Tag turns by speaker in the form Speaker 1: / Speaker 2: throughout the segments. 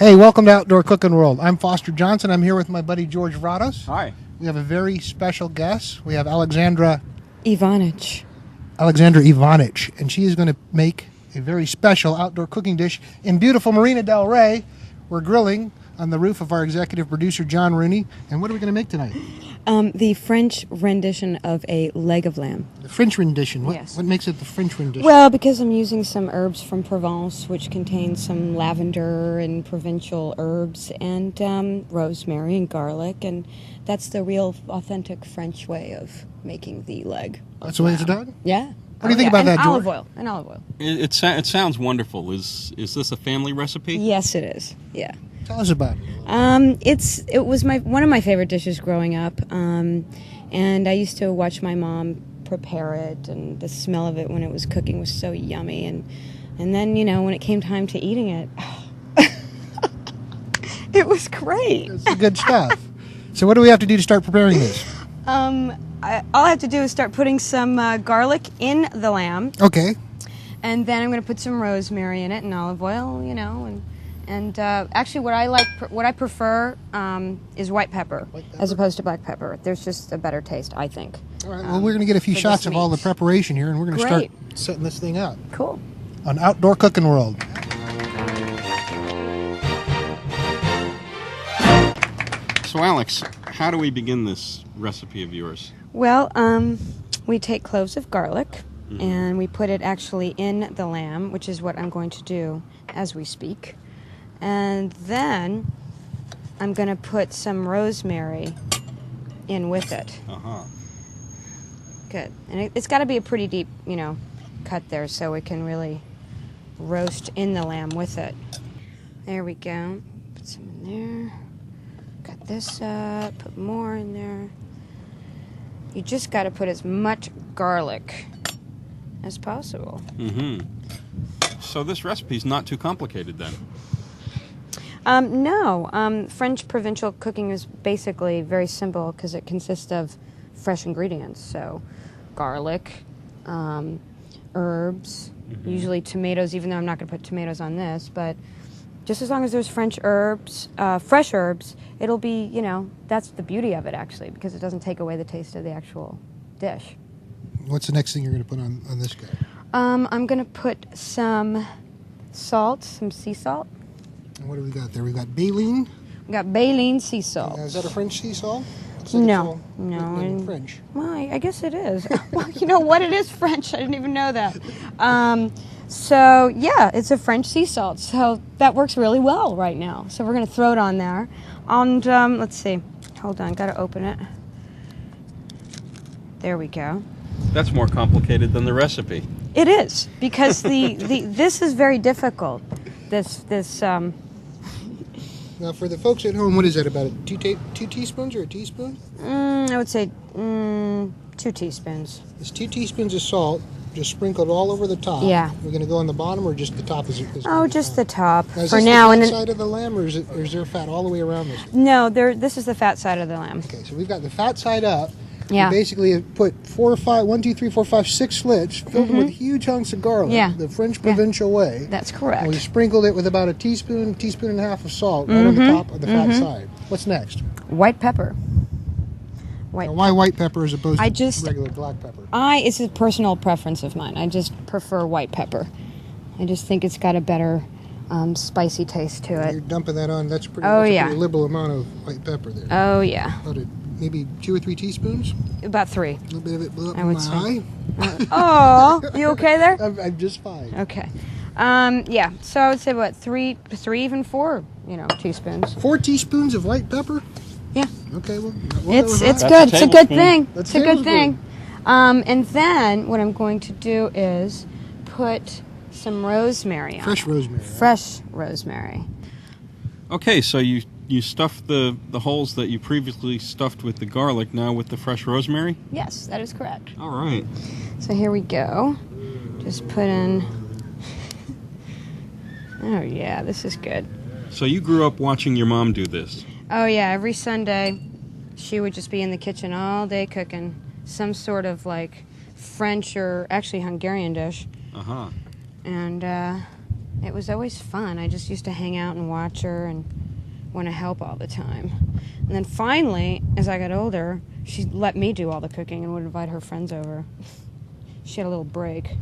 Speaker 1: Hey, welcome to Outdoor Cooking World. I'm Foster Johnson. I'm here with my buddy George Vrados.
Speaker 2: Hi.
Speaker 1: We have a very special guest. We have Alexandra
Speaker 3: Ivanich,
Speaker 1: and she is going to make a very special outdoor cooking dish in beautiful Marina del Rey. We're grilling on the roof of our executive producer, John Rooney. And what are we going to make tonight?
Speaker 3: the French rendition of a leg of lamb.
Speaker 1: The French rendition.
Speaker 3: Yes.
Speaker 1: What makes it the French rendition?
Speaker 3: Well, because I'm using some herbs from Provence, which contain some lavender and provincial herbs and rosemary and garlic, and that's the real authentic French way of making the leg.
Speaker 1: That's the way it's done?
Speaker 3: Yeah.
Speaker 1: What do you think about that, George?
Speaker 3: Olive oil.
Speaker 2: It sounds wonderful. Is this a family recipe?
Speaker 3: Yes, it is. Yeah.
Speaker 1: Tell us about it.
Speaker 3: It was one of my favorite dishes growing up, and I used to watch my mom prepare it, and the smell of it when it was cooking was so yummy, and then when it came time to eating it, it was great.
Speaker 1: It's good stuff. So what do we have to do to start preparing this?
Speaker 3: All I have to do is start putting some garlic in the lamb.
Speaker 1: Okay.
Speaker 3: And then I'm going to put some rosemary in it and olive oil, and actually what I prefer is white pepper as opposed to black pepper. There's just a better taste, I think.
Speaker 1: All right. Well, we're going to get a few shots of all the preparation here, and we're going to start setting this thing up.
Speaker 3: Cool.
Speaker 1: On Outdoor Cooking World.
Speaker 2: So, Alex, how do we begin this recipe of yours?
Speaker 3: Well, we take cloves of garlic, and we put it actually in the lamb, which is what I'm going to do as we speak. And then I'm going to put some rosemary in with it.
Speaker 2: Uh-huh.
Speaker 3: Good. And it's got to be a pretty deep, cut there so it can really roast in the lamb with it. There we go. Put some in there. Cut this up. Put more in there. You just got to put as much garlic as possible.
Speaker 2: Mm-hmm. So this recipe's not too complicated then?
Speaker 3: No. French provincial cooking is basically very simple because it consists of fresh ingredients. So garlic, herbs, usually tomatoes, even though I'm not going to put tomatoes on this, but just as long as there's fresh herbs, it'll be, that's the beauty of it actually, because it doesn't take away the taste of the actual dish.
Speaker 1: What's the next thing you're going to put on this guy?
Speaker 3: I'm going to put some salt, some sea salt.
Speaker 1: And what do we got there? We've got baleen.
Speaker 3: We got baleen sea salt.
Speaker 1: Is that a French sea salt?
Speaker 3: No.
Speaker 1: In French.
Speaker 3: Well, I guess it is. Well, you know what? It is French. I didn't even know that. So, yeah, it's a French sea salt. So that works really well right now. So we're going to throw it on there. And let's see. Hold on. Got to open it. There we go.
Speaker 2: That's more complicated than the recipe.
Speaker 3: It is, because this is very difficult.
Speaker 1: Now, for the folks at home, what is that, about two teaspoons or a teaspoon?
Speaker 3: I would say 2 teaspoons.
Speaker 1: It's 2 teaspoons of salt, just sprinkled all over the top.
Speaker 3: Yeah.
Speaker 1: We're going to go on the bottom, or just the top? Is
Speaker 3: just the top
Speaker 1: now,
Speaker 3: for now.
Speaker 1: Is this the fat side of the lamb, or is there fat all the way around this?
Speaker 3: No, this is the fat side of the lamb.
Speaker 1: Okay, so we've got the fat side up.
Speaker 3: Yeah.
Speaker 1: We basically have put 6 slits, filled them with huge hunks of garlic, the French provincial way.
Speaker 3: That's correct.
Speaker 1: And we sprinkled it with about a teaspoon and a half of salt right on the top of the fat side. What's next?
Speaker 3: White pepper.
Speaker 1: Now, why white pepper as opposed to regular black pepper?
Speaker 3: It's a personal preference of mine. I just prefer white pepper. I just think it's got a better spicy taste to it.
Speaker 1: You're dumping that on. That's pretty liberal amount of white pepper there.
Speaker 3: Oh, yeah.
Speaker 1: About maybe 2 or 3 teaspoons?
Speaker 3: About 3.
Speaker 1: A little bit of it blew up
Speaker 3: I
Speaker 1: in
Speaker 3: would
Speaker 1: my
Speaker 3: say.
Speaker 1: eye.
Speaker 3: Oh, you okay there?
Speaker 1: I'm just fine.
Speaker 3: Okay. Yeah, so I would say about 3, even 4, teaspoons.
Speaker 1: 4 teaspoons of white pepper?
Speaker 3: Yeah.
Speaker 1: Okay, well
Speaker 3: It's
Speaker 1: good.
Speaker 3: good. It's a good thing.
Speaker 1: That's
Speaker 3: It's a good thing. And then what I'm going to do is put some rosemary on.
Speaker 1: Fresh rosemary. Right?
Speaker 3: Fresh rosemary.
Speaker 2: Okay, so you stuffed the holes that you previously stuffed with the garlic now with the fresh rosemary?
Speaker 3: Yes, that is correct.
Speaker 2: All right.
Speaker 3: So here we go. Just put in... Oh, yeah, this is good.
Speaker 2: So you grew up watching your mom do this?
Speaker 3: Oh, yeah, every Sunday she would just be in the kitchen all day cooking some sort of, like, French or actually Hungarian dish.
Speaker 2: Uh-huh.
Speaker 3: And It was always fun. I just used to hang out and watch her and want to help all the time. And then finally, as I got older, she let me do all the cooking and would invite her friends over. She had a little break.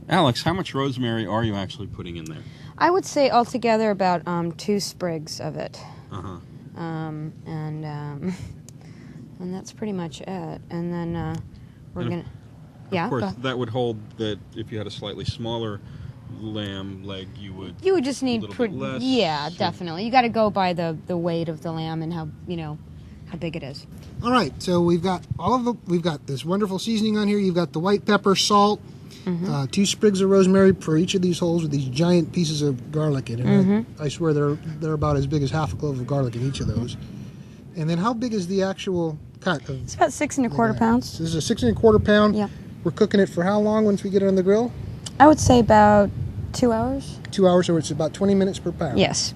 Speaker 2: Alex, how much rosemary are you actually putting in there?
Speaker 3: I would say altogether about 2 sprigs of it.
Speaker 2: Uh-huh.
Speaker 3: And that's pretty much it. And then we're going to... Yeah,
Speaker 2: of course, that would hold that if you had a slightly smaller lamb leg, you would
Speaker 3: just
Speaker 2: a
Speaker 3: need
Speaker 2: little bit less.
Speaker 3: Yeah,
Speaker 2: So-
Speaker 3: definitely. You got to go by the weight of the lamb and how big it is.
Speaker 1: All right, so we've got we've got this wonderful seasoning on here. You've got the white pepper, salt, 2 sprigs of rosemary for each of these holes with these giant pieces of garlic in it. I swear they're about as big as half a clove of garlic in each of those. And then how big is the actual cut?
Speaker 3: It's about 6 1/4 pounds.
Speaker 1: So this is a 6 1/4 pound.
Speaker 3: Yeah.
Speaker 1: We're cooking it for how long once we get it on the grill?
Speaker 3: I would say about 2 hours.
Speaker 1: 2 hours, so it's about 20 minutes per pound.
Speaker 3: Yes.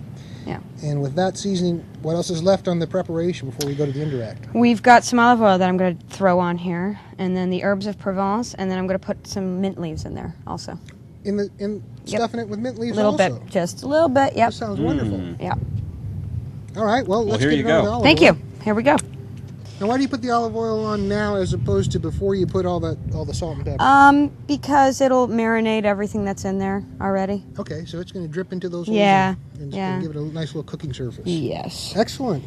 Speaker 3: Yeah.
Speaker 1: And with that seasoning, what else is left on the preparation before we go to the indirect?
Speaker 3: We've got some olive oil that I'm going to throw on here, and then the herbs of Provence, and then I'm going to put some mint leaves in there also.
Speaker 1: Stuffing it with mint leaves
Speaker 3: A little
Speaker 1: also?
Speaker 3: bit, just a little bit. Yep.
Speaker 1: That sounds wonderful.
Speaker 3: Yeah.
Speaker 1: All right, well, let's
Speaker 2: here
Speaker 1: get
Speaker 2: you
Speaker 1: it on
Speaker 2: go.
Speaker 1: the olive
Speaker 3: Thank
Speaker 1: oil.
Speaker 3: you. Here we go.
Speaker 1: Now, why do you put the olive oil on now as opposed to before you put all the salt and pepper?
Speaker 3: Because it'll marinate everything that's in there already.
Speaker 1: Okay, so it's going to drip into those holes
Speaker 3: Yeah,
Speaker 1: and
Speaker 3: yeah.
Speaker 1: give it a nice little cooking surface.
Speaker 3: Yes.
Speaker 1: Excellent.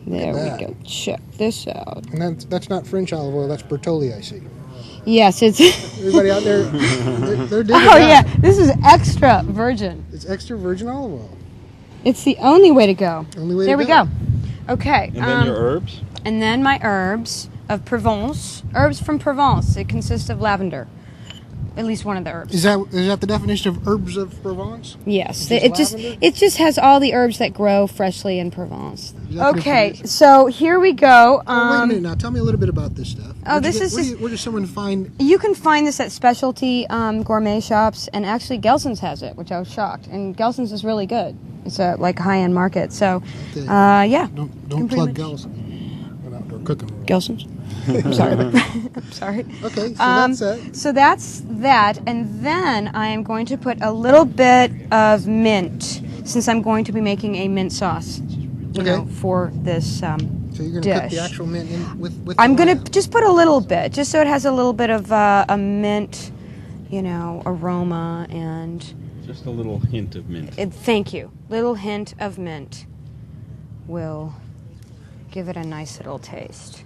Speaker 3: There
Speaker 1: that.
Speaker 3: we go. Check this out.
Speaker 1: And that's not French olive oil, that's Bertolli, I see.
Speaker 3: Yes, it's.
Speaker 1: Everybody out there, they're digging
Speaker 3: Oh
Speaker 1: that.
Speaker 3: yeah, this is extra virgin.
Speaker 1: It's extra virgin olive oil.
Speaker 3: It's the only way to go.
Speaker 1: Only way
Speaker 3: there
Speaker 1: to
Speaker 3: we
Speaker 1: go.
Speaker 3: go. Okay.
Speaker 2: And then your herbs?
Speaker 3: And then my herbs of Provence. Herbs from Provence. It consists of lavender. At least one of the herbs.
Speaker 1: Is that the definition of herbs of Provence?
Speaker 3: Yes.
Speaker 1: Just lavender?
Speaker 3: It just has all the herbs that grow freshly in Provence.
Speaker 1: Is that
Speaker 3: Okay,
Speaker 1: definition?
Speaker 3: so here we go.
Speaker 1: Oh, wait a minute now. Tell me a little bit about this stuff.
Speaker 3: Oh, this is just-
Speaker 1: Where does someone find?
Speaker 3: You can find this at specialty gourmet shops, and actually Gelson's has it, which I was shocked. And Gelson's is really good. It's a high-end market. So,
Speaker 1: Okay.
Speaker 3: yeah.
Speaker 1: Don't
Speaker 3: Can
Speaker 1: plug
Speaker 3: pretty
Speaker 1: Gels. We're outdoor cooking.
Speaker 3: Gelson's. I'm sorry. I'm sorry.
Speaker 1: Okay, so that's it.
Speaker 3: So that's that, and then I am going to put a little bit of mint, since I'm going to be making a mint sauce. For this
Speaker 1: So you're going to
Speaker 3: dish.
Speaker 1: cook the actual mint in with
Speaker 3: I'm
Speaker 1: the
Speaker 3: going
Speaker 1: lamb.
Speaker 3: to just put a little bit, just so it has a little bit of a mint, aroma, and
Speaker 2: Just a little hint of mint.
Speaker 3: thank you. Little hint of mint will give it a nice little taste.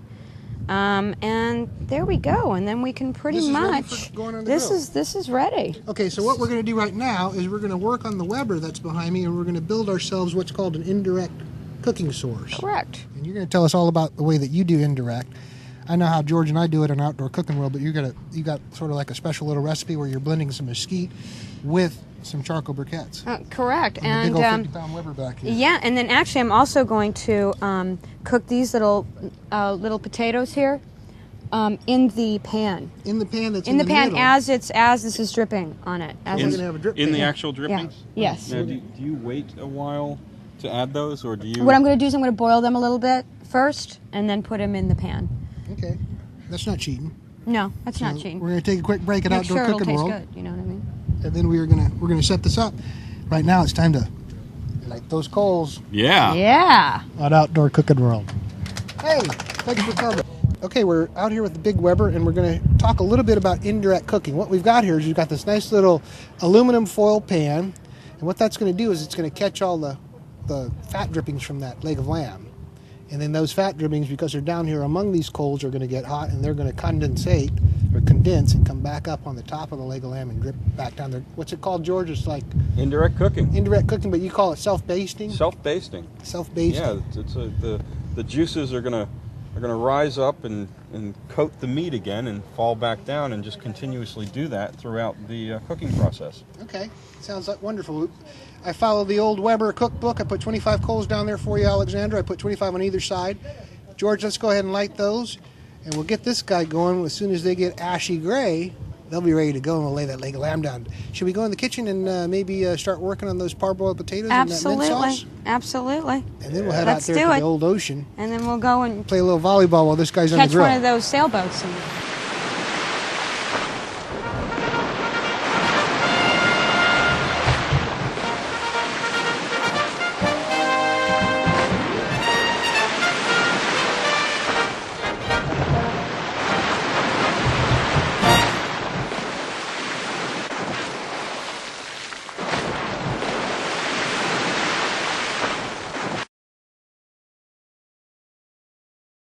Speaker 3: And there we go, and then we can pretty
Speaker 1: This is ready
Speaker 3: much.
Speaker 1: for going on the
Speaker 3: This
Speaker 1: grill.
Speaker 3: is ready.
Speaker 1: Okay, so what we're going to do right now is we're going to work on the Weber that's behind me, and we're going to build ourselves what's called an indirect cooking source.
Speaker 3: Correct.
Speaker 1: And you're going to tell us all about the way that you do indirect. I know how George and I do it in Outdoor Cooking World, but you got sort of like a special little recipe where you're blending some mesquite with some charcoal briquettes.
Speaker 3: Correct.
Speaker 1: And the big old 50-pound Weber back here.
Speaker 3: Yeah, and then actually I'm also going to cook these little potatoes here in the pan.
Speaker 1: In the pan that's
Speaker 3: In the pan
Speaker 1: middle.
Speaker 3: as this is dripping on it. As
Speaker 1: We're
Speaker 3: it's-
Speaker 1: gonna have a drip
Speaker 2: In the
Speaker 1: pan.
Speaker 2: actual drippings?
Speaker 3: Yeah. Yes.
Speaker 2: Now, do you wait a while to add those, or do you?
Speaker 3: What I'm going to do is I'm going to boil them a little bit first, and then put them in the pan.
Speaker 1: Okay, that's not cheating.
Speaker 3: No, that's not
Speaker 1: So
Speaker 3: cheating.
Speaker 1: We're going to take a quick break at
Speaker 3: Make
Speaker 1: Outdoor
Speaker 3: sure it'll
Speaker 1: Cooking
Speaker 3: taste
Speaker 1: World,
Speaker 3: good. You know what I mean?
Speaker 1: and then we're gonna set this up. Right now, it's time to light those coals
Speaker 2: Yeah.
Speaker 3: Yeah.
Speaker 1: on Outdoor Cooking World. Hey, thanks for coming. Okay, we're out here with the big Weber, and we're going to talk a little bit about indirect cooking. What we've got here is we've got this nice little aluminum foil pan, and what that's going to do is it's going to catch all the fat drippings from that leg of lamb. And then those fat drippings, because they're down here among these coals, are going to get hot, and they're going to condense and come back up on the top of the leg of lamb and drip back down there. What's it called, George? It's like
Speaker 2: Indirect cooking.
Speaker 1: indirect cooking, but you call it self-basting?
Speaker 2: Self-basting.
Speaker 1: Self-basting.
Speaker 2: Yeah, the juices are gonna rise up and coat the meat again and fall back down, and just continuously do that throughout the cooking process.
Speaker 1: Okay, sounds like wonderful. I follow the old Weber cookbook. I put 25 coals down there for you, Alexandra. I put 25 on either side. George, let's go ahead and light those, and we'll get this guy going. As soon as they get ashy gray, they'll be ready to go, and we'll lay that leg of lamb down. Should we go in the kitchen and maybe start working on those parboiled potatoes and that mint sauce?
Speaker 3: Absolutely.
Speaker 1: And then we'll head
Speaker 3: Let's
Speaker 1: out there
Speaker 3: do
Speaker 1: to
Speaker 3: it.
Speaker 1: the old ocean,
Speaker 3: And then we'll go and
Speaker 1: play a little volleyball while this guy's on
Speaker 3: catch
Speaker 1: the grill.
Speaker 3: one of those sailboats and